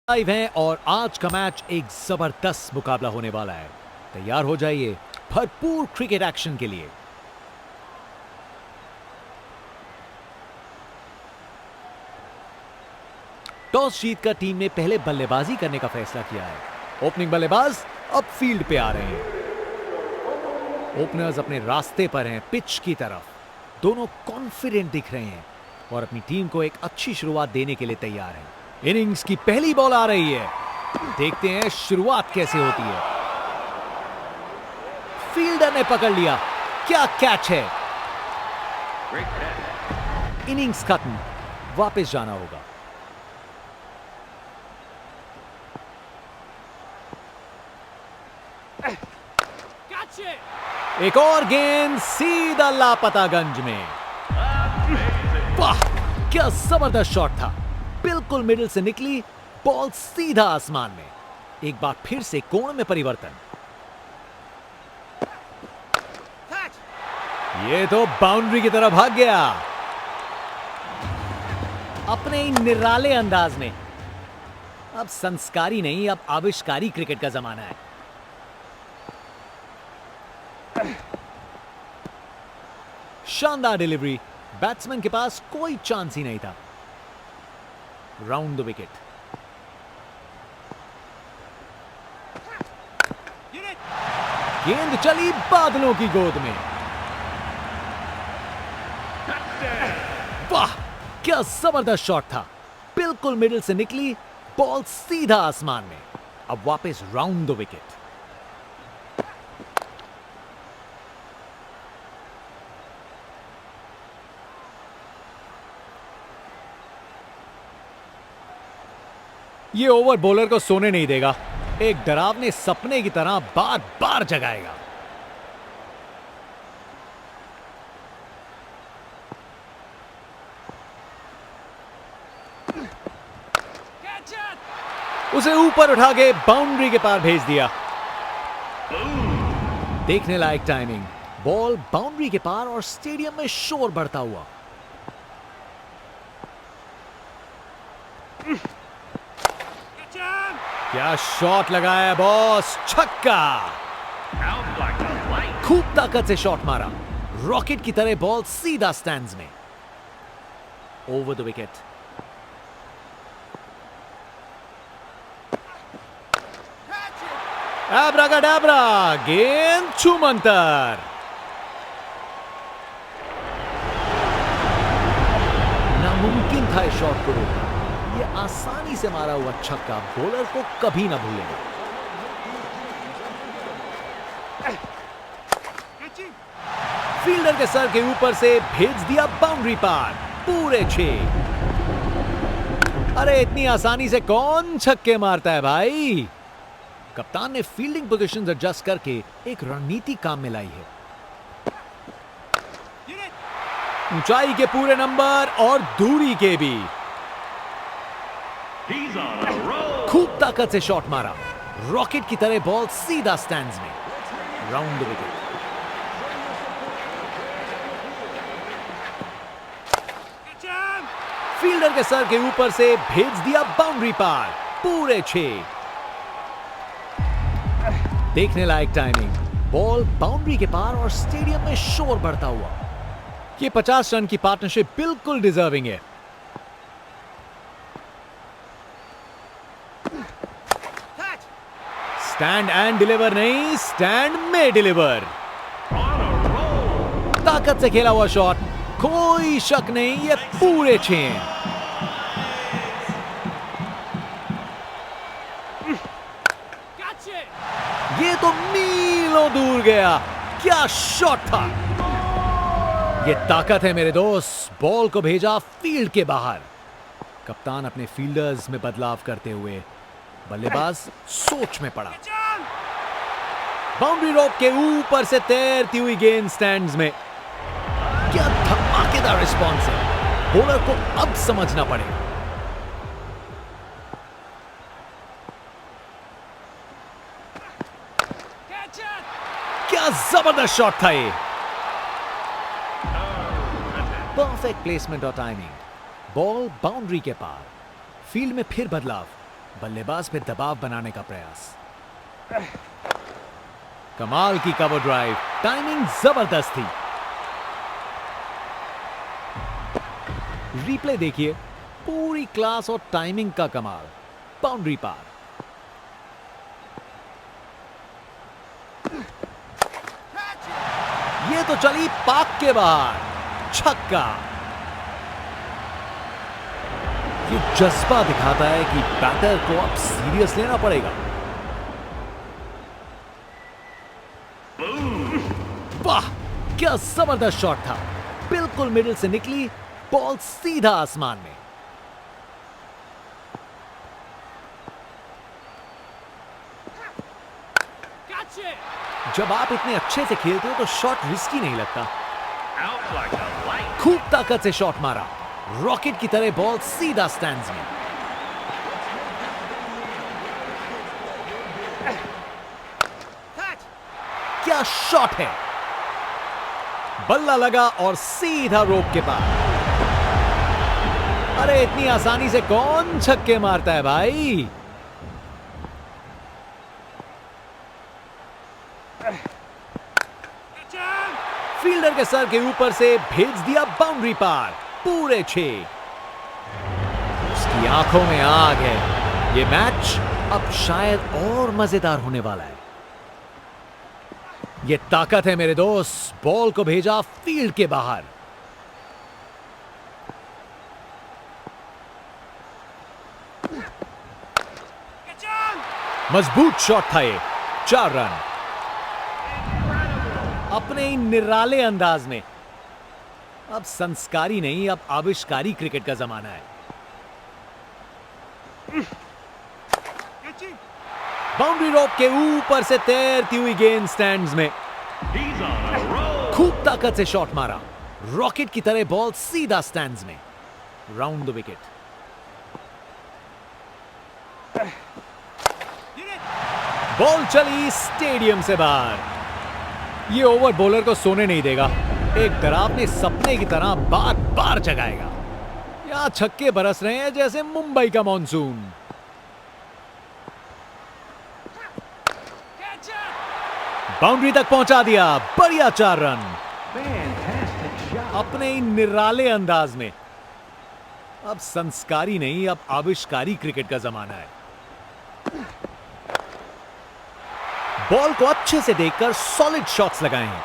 Live हैं और आज का मैच एक जबरदस्त मुकाबला होने वाला है। तैयार हो जाइए भरपूर क्रिकेट एक्शन के लिए। टॉस जीतकर टीम ने पहले बल्लेबाजी करने का फैसला किया है। ओपनिंग बल्लेबाज अब फील्ड पे आ रहे हैं। ओपनर्स अपने रास्ते पर हैं पिच की तरफ। दोनों कॉन्फिडेंट दिख रहे हैं और अपनी टीम को एक अच्छी शुरुआत देने के लिए तैयार हैं। इनिंग्स की पहली बॉल आ रही है। देखते हैं शुरुआत कैसे होती है। फील्डर ने पकड़ लिया। क्या कैच है। इनिंग्स खत्म। वापस जाना होगा। एक और गेंद सीधा लापतागंज में। वाह, क्या जबरदस्त शॉट था। बिल्कुल मिडिल से निकली बॉल सीधा आसमान में। एक बार फिर से कोण में परिवर्तन। ये तो बाउंड्री की तरफ भाग गया अपने ही निराले अंदाज में। अब संस्कारी नहीं, अब आविष्कारी क्रिकेट का जमाना है। शानदार डिलीवरी। बैट्समैन के पास कोई चांस ही नहीं था। Round the wicket. गेंद चली बादलों की गोद में। वाह, क्या जबरदस्त शॉट था। बिल्कुल मिडिल से निकली बॉल सीधा आसमान में। अब वापस राउंड द विकेट। ये ओवर बॉलर को सोने नहीं देगा। एक डरावने सपने की तरह बार बार जगाएगा। उसे ऊपर उठा के बाउंड्री के पार भेज दिया। देखने लायक टाइमिंग। बॉल बाउंड्री के पार और स्टेडियम में शोर बढ़ता हुआ। क्या शॉट लगाया बॉस। छक्का। खूब ताकत से शॉट मारा। रॉकेट की तरह बॉल सीधा स्टैंड्स में। Over the wicket. एब्राकाडाब्रा। गेंद छूमंतर। नामुमकिन था इस शॉट को रोकना। ये आसानी से मारा हुआ छक्का बॉलर को कभी ना भूलेगा। फील्डर के सर के ऊपर से भेज दिया बाउंड्री पार। पूरे 6। अरे इतनी आसानी से कौन छक्के मारता है भाई। कप्तान ने फील्डिंग पोजीशंस एडजस्ट करके एक रणनीति काम में लाई है। ऊंचाई के पूरे नंबर और दूरी के भी। खूब ताकत से शॉट मारा। रॉकेट की तरह बॉल सीधा स्टैंड्स में। Round the wicket. फील्डर के सर के ऊपर से भेज दिया बाउंड्री पार। पूरे 6। देखने लायक टाइमिंग। बॉल बाउंड्री के पार और स्टेडियम में शोर बढ़ता हुआ। ये 50 रन की पार्टनरशिप बिल्कुल डिजर्विंग है। स्टैंड एंड डिलीवर नहीं, स्टैंड में डिलीवर। ताकत से खेला हुआ शॉट। कोई शक नहीं, ये पूरे 6। ये तो मीलों दूर गया। क्या शॉट था। ये ताकत है मेरे दोस्त। बॉल को भेजा फील्ड के बाहर। कप्तान अपने फील्डर्स में बदलाव करते हुए बल्लेबाज सोच में पड़ा। बाउंड्री रोप के ऊपर से तैरती हुई गेंद स्टैंड्स में। क्या धमाकेदार रिस्पॉन्स है। बॉलर को अब समझना पड़ेगा। क्या जबरदस्त शॉट था ये। परफेक्ट प्लेसमेंट और टाइमिंग। बॉल बाउंड्री के पार। फील्ड में फिर बदलाव। बल्लेबाज पे दबाव बनाने का प्रयास। कमाल की कवर ड्राइव, टाइमिंग जबरदस्त थी। रिप्ले देखिए, पूरी क्लास और टाइमिंग का कमाल। बाउंड्री पार। ये तो चली पाक के बाहर, छक्का। ये जज्बा दिखाता है कि बैटर को अब सीरियस लेना पड़ेगा। वाह, क्या जबरदस्त शॉट था। बिल्कुल मिडिल से निकली, बॉल सीधा आसमान में। जब आप इतने अच्छे से खेलते हो तो शॉट रिस्की नहीं लगता। खूब ताकत से शॉट मारा, रॉकेट की तरह बॉल सीधा स्टैंड्स में। क्या शॉट है। बल्ला लगा और सीधा रोप के पार। अरे इतनी आसानी से कौन छक्के मारता है भाई। फील्डर के सर के ऊपर से भेज दिया बाउंड्री पार, पूरे 6। उसकी आंखों में आग है। ये मैच अब शायद और मजेदार होने वाला है। ये ताकत है मेरे दोस्त। बॉल को भेजा फील्ड के बाहर। मजबूत शॉट था ये। 4 रन। अपने ही निराले अंदाज में। अब संस्कारी नहीं, अब आविष्कारी क्रिकेट का जमाना है। बाउंड्री रोप के ऊपर से तैरती हुई गेंद स्टैंड्स में। खूब ताकत से शॉट मारा, रॉकेट की तरह बॉल सीधा स्टैंड्स में। Round the wicket. बॉल चली स्टेडियम से बाहर। ये ओवर बॉलर को सोने नहीं देगा। एक डरावने सपने की तरह बार बार जगाएगा। यहां छक्के बरस रहे हैं जैसे मुंबई का मॉनसून। बाउंड्री तक पहुंचा दिया। बढ़िया 4 रन। अपने ही निराले अंदाज में। अब संस्कारी नहीं, अब आविष्कारी क्रिकेट का जमाना है। बॉल को अच्छे से देखकर सॉलिड शॉट्स लगाए हैं।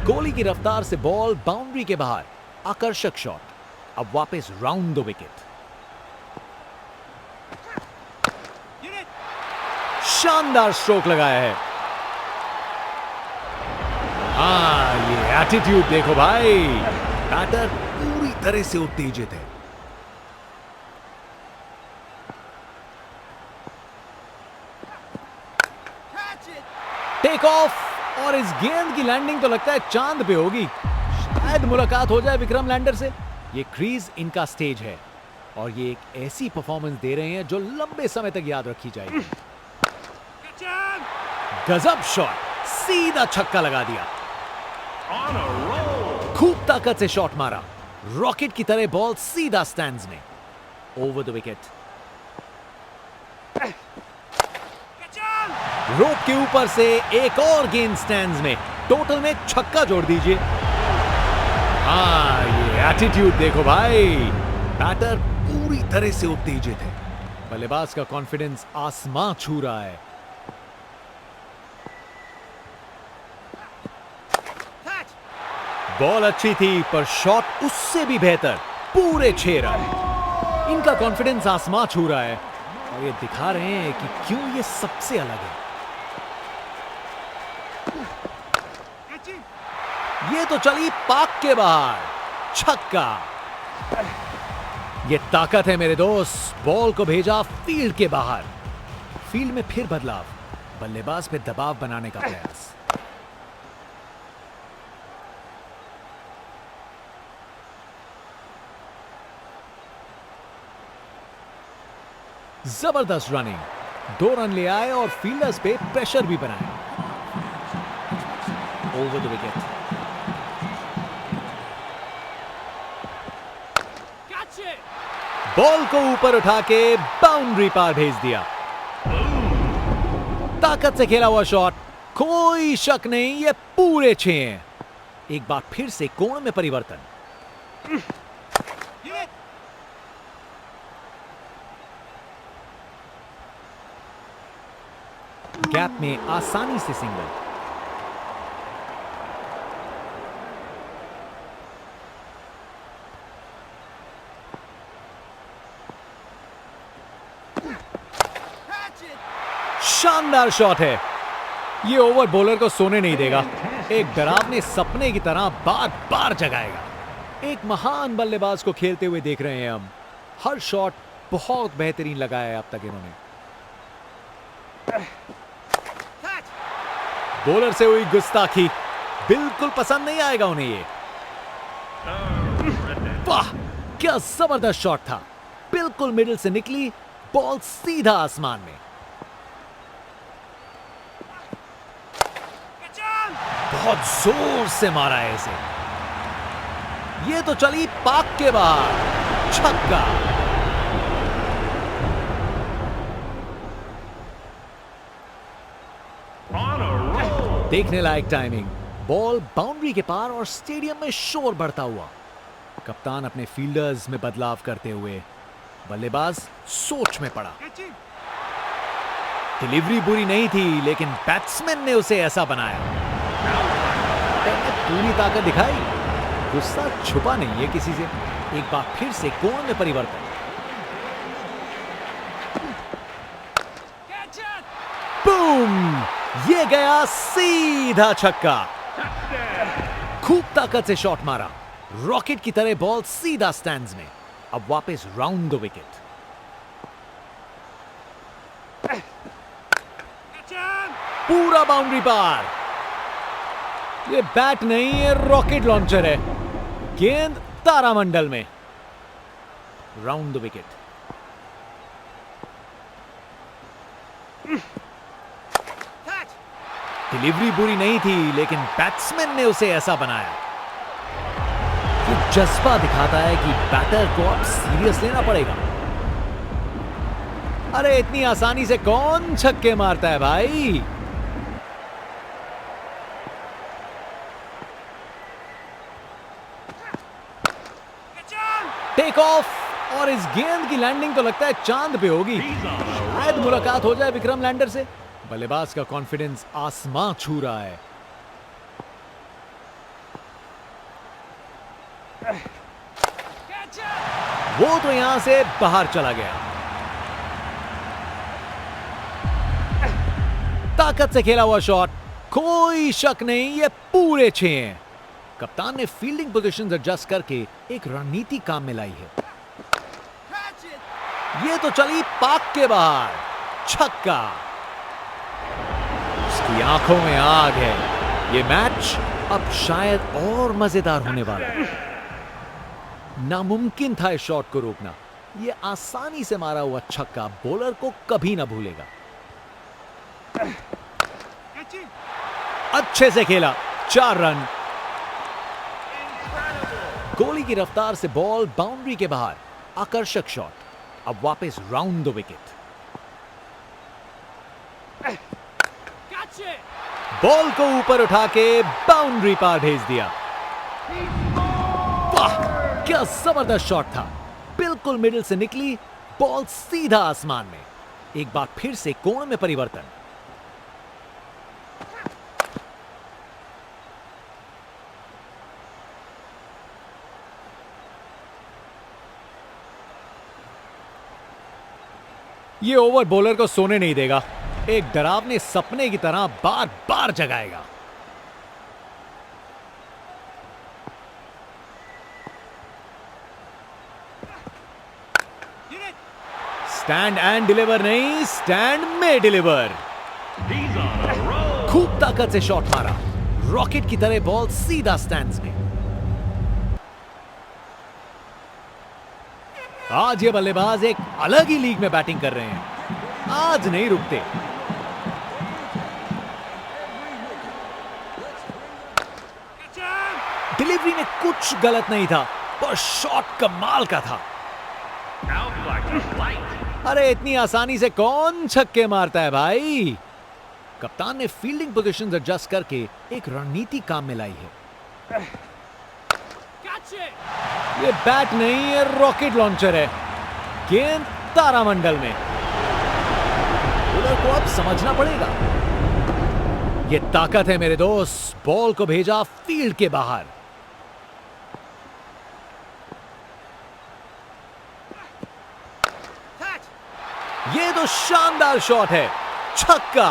गोली की रफ्तार से बॉल बाउंड्री के बाहर। आकर्षक शॉट। अब वापस राउंड द विकेट। शानदार स्ट्रोक लगाया है। हाँ, ये एटीट्यूड देखो भाई। बैटर पूरी तरह से उत्तेजित है। टेक ऑफ, और इस गेंद की लैंडिंग तो लगता है चांद पे होगी। शायद मुलाकात हो जाए विक्रम लैंडर से। ये क्रीज इनका स्टेज है और ये एक ऐसी परफॉर्मेंस दे रहे हैं जो लंबे समय तक याद रखी जाएगी। गजब शॉट, सीधा छक्का लगा दिया। खूब ताकत से शॉट मारा, रॉकेट की तरह बॉल सीधा स्टैंड्स में। Over the wicket. रोप के ऊपर से एक और गेंद स्टैंड्स में। टोटल में छक्का जोड़ दीजिए। हाँ, ये एटीट्यूड देखो भाई। बैटर पूरी तरह से उत्तेजित है। बल्लेबाज का कॉन्फिडेंस आसमां छू रहा है। बॉल अच्छी थी पर शॉट उससे भी बेहतर। पूरे 6 रन। इनका कॉन्फिडेंस आसमां छू रहा है और ये दिखा रहे हैं कि क्यों ये सबसे अलग है। ये तो चली पाक के बाहर, छक्का। ये ताकत है मेरे दोस्त। बॉल को भेजा फील्ड के बाहर। फील्ड में फिर बदलाव। बल्लेबाज पे दबाव बनाने का प्रयास। जबरदस्त रनिंग। 2 रन ले आए और फील्डर्स पे प्रेशर भी बनाए। Over the wicket. बॉल को ऊपर उठा के बाउंड्री पार भेज दिया। ताकत से खेला हुआ शॉट, कोई शक नहीं ये पूरे 6 हैं। एक बार फिर से कोण में परिवर्तन। गैप में आसानी से सिंगल। शानदार शॉट है। ये ओवर बॉलर को सोने नहीं देगा, एक डरावने सपने की तरह बार बार जगाएगा। एक महान बल्लेबाज को खेलते हुए देख रहे हैं हम। हर शॉट बहुत बेहतरीन लगा है अब तक इन्होंने। बॉलर से हुई गुस्ताखी बिल्कुल पसंद नहीं आएगा उन्हें ये। वाह क्या जबरदस्त शॉट था, बिल्कुल मिडिल से निकली बॉल सीधा आसमान में। बहुत जोर से मारा है इसे। ये तो चली पाक के बाहर, छक्का। देखने लायक टाइमिंग, बॉल बाउंड्री के पार और स्टेडियम में शोर बढ़ता हुआ। कप्तान अपने फील्डर्स में बदलाव करते हुए, बल्लेबाज सोच में पड़ा। डिलीवरी बुरी नहीं थी लेकिन बैट्समैन ने उसे ऐसा बनाया। पूरी ताकत दिखाई, गुस्सा छुपा नहीं है किसी से। एक बार फिर से कोण में परिवर्तन। बूम, ये गया सीधा छक्का। खूब ताकत से शॉट मारा, रॉकेट की तरह बॉल सीधा स्टैंड्स में। अब वापस राउंड द विकेट। पूरा बाउंड्री पार। ये बैट नहीं, ये रॉकेट लॉन्चर है। गेंद तारामंडल में, राउंड द विकेट। डिलीवरी बुरी नहीं थी लेकिन बैट्समैन ने उसे ऐसा बनाया। ये जज्बा दिखाता है कि बैटर को अब सीरियस लेना पड़ेगा। अरे इतनी आसानी से कौन छक्के मारता है भाई। टेक ऑफ, और इस गेंद की लैंडिंग तो लगता है चांद पे होगी। शायद मुलाकात हो जाए विक्रम लैंडर से। बल्लेबाज का कॉन्फिडेंस आसमां छू रहा है। वो तो यहां से बाहर चला गया। ताकत से खेला हुआ शॉट, कोई शक नहीं ये पूरे 6 हैं। कप्तान ने फील्डिंग पोजीशंस एडजस्ट करके एक रणनीति काम में लाई है। ये तो चली पाक के बाहर, छक्का। उसकी आंखों में आग है। ये मैच अब शायद और मजेदार होने वाला है। नामुमकिन था इस शॉट को रोकना। ये आसानी से मारा हुआ छक्का बॉलर को कभी ना भूलेगा। अच्छे से खेला, 4 रन। गोली की रफ्तार से बॉल बाउंड्री के बाहर, आकर्षक शॉट। अब वापस राउंड द विकेट। बॉल को ऊपर उठा के बाउंड्री पार भेज दिया। वाह क्या जबरदस्त शॉट था, बिल्कुल मिडिल से निकली बॉल सीधा आसमान में। एक बार फिर से कोण में परिवर्तन। ये ओवर बॉलर को सोने नहीं देगा, एक डरावने सपने की तरह बार बार जगाएगा। स्टैंड एंड डिलीवर नहीं, स्टैंड में डिलीवर। खूब ताकत से शॉट मारा, रॉकेट की तरह बॉल सीधा स्टैंड्स में। आज ये बल्लेबाज एक अलग ही लीग में बैटिंग कर रहे हैं। आज नहीं रुकते। डिलीवरी में कुछ गलत नहीं था, पर शॉट कमाल का था। अरे इतनी आसानी से कौन छक्के मारता है भाई। कप्तान ने फील्डिंग पोजीशंस एडजस्ट करके एक रणनीति काम में लाई है। ये बैट नहीं है, रॉकेट लॉन्चर है। गेंद तारामंडल में। बॉलर को अब समझना पड़ेगा। ये ताकत है मेरे दोस्त। बॉल को भेजा फील्ड के बाहर। ये तो शानदार शॉट है, छक्का।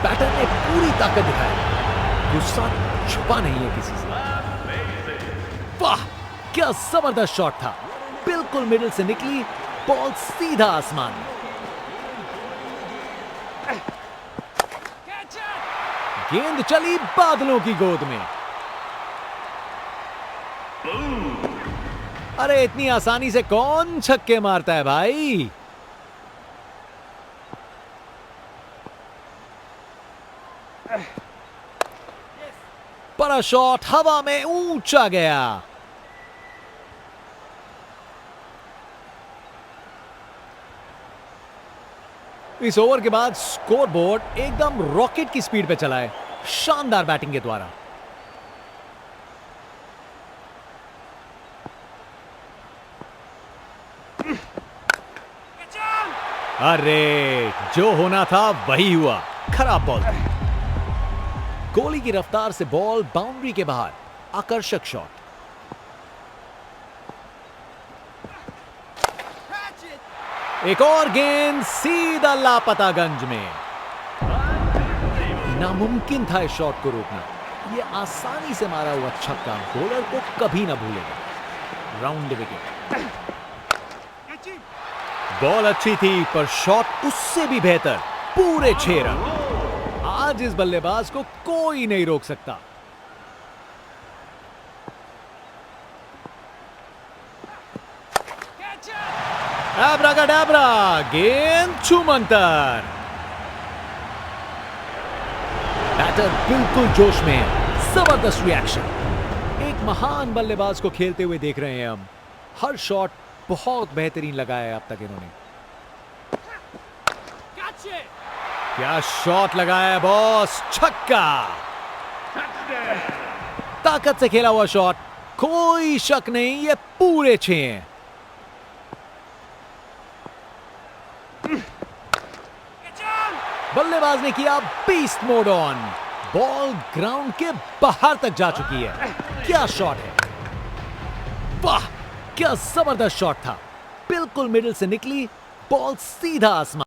बैटर ने पूरी ताकत दिखाई। गुस्सा छुपा नहीं है किसी से। वाह, क्या जबरदस्त शॉट था। बिल्कुल मिडिल से निकली बॉल सीधा आसमान में। गेंद चली बादलों की गोद में। अरे इतनी आसानी से कौन छक्के मारता है भाई। बड़ा शॉट हवा में ऊंचा गया। इस ओवर के बाद स्कोरबोर्ड एकदम रॉकेट की स्पीड पे चला है, शानदार बैटिंग के द्वारा। अरे जो होना था वही हुआ। खराब बॉल थी। गोली की रफ्तार से बॉल बाउंड्री के बाहर। आकर्षक शॉट। एक और गेंद सीधा लापतागंज में। नामुमकिन था इस शॉट को रोकना। ये आसानी से मारा हुआ छक्का बॉलर को कभी ना भूलेगा। Round wicket. बॉल अच्छी थी पर शॉट उससे भी बेहतर। पूरे 6 रन। आज इस बल्लेबाज को कोई नहीं रोक सकता। एब्राकाडाब्रा, गेंद छूमंतर। बैटर बिल्कुल जोश में है। जबरदस्त रिएक्शन। एक महान बल्लेबाज को खेलते हुए देख रहे हैं हम। हर शॉट बहुत बेहतरीन लगाया है अब तक इन्होंने। क्या शॉट लगाया है बॉस, छक्का। ताकत से खेला हुआ शॉट, कोई शक नहीं ये पूरे 6 हैं। बल्लेबाज ने किया beast mode on. Ball ground के बाहर तक जा चुकी है। क्या शॉट है, वाह क्या जबरदस्त शॉट था। बिल्कुल मिडिल से निकली बॉल सीधा आसमान।